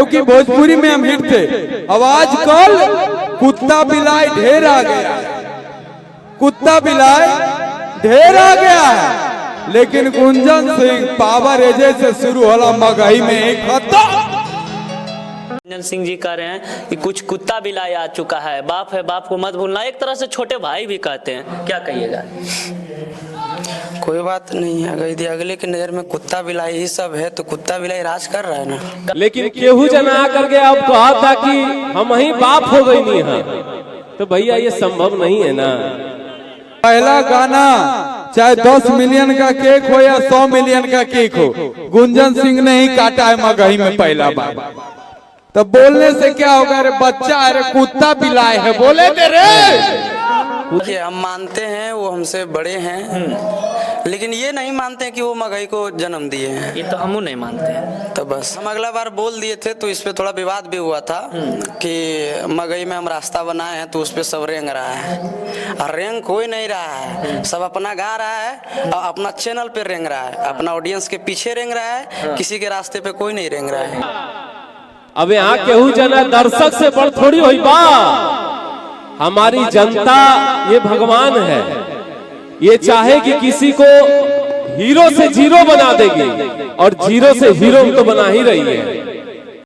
क्योंकि भोजपुरी में हम हिट थे। अब आजकल कुत्ता बिलाई ढेर आ गया, कुत्ता बिलाई ढेर आ गया है, लेकिन गुंजन सिंह पावर एजे से शुरू होला मगही में एक खत्म। गुंजन सिंह जी कह रहे हैं कि कुछ कुत्ता बिलाई आ चुका है, बाप है बाप को मत भूलना, एक तरह से छोटे भाई भी कहते हैं, क्या कहिएगा? कोई बात नहीं है, यदि अगले की नजर में कुत्ता बिलाई ही सब है तो कुत्ता बिलाई राज कर रहा है ना। लेकिन केहू जना करके अब कहा था कि हम ही बाप हो गई नहीं है, तो भैया ये संभव नहीं है ना। पहला गाना चाहे 10 मिलियन का केक हो या 100 मिलियन का केक हो, गुंजन सिंह ने ही काटा है मगही में पहला बार। तो बोलने से क्या होगा? अरे बच्चा, अरे कुत्ता बिलाए है, बोले दे रे। हम मानते हैं वो हमसे बड़े हैं, लेकिन ये नहीं मानते कि वो मगही को जन्म दिए हैं। ये तो हम नहीं मानते हैं। तो बस हम अगला बार बोल दिए थे तो इस पे थोड़ा विवाद भी हुआ था कि मगही में हम रास्ता बनाए हैं तो उस पे सब रेंग रहा है, और रेंग कोई नहीं रहा है, सब अपना गा रहा है और अपना चैनल पे रेंग रहा है, अपना ऑडियंस के पीछे रेंग रहा है, किसी के रास्ते पे कोई नहीं रेंग रहा है। अब यहाँ केहू जना दर्शक से बड़ थोड़ी हुई बा, हमारी जनता ये भगवान है, ये चाहे कि किसी को हीरो से जीरो बना देगी और जीरो से हीरो तो बना ही रही है।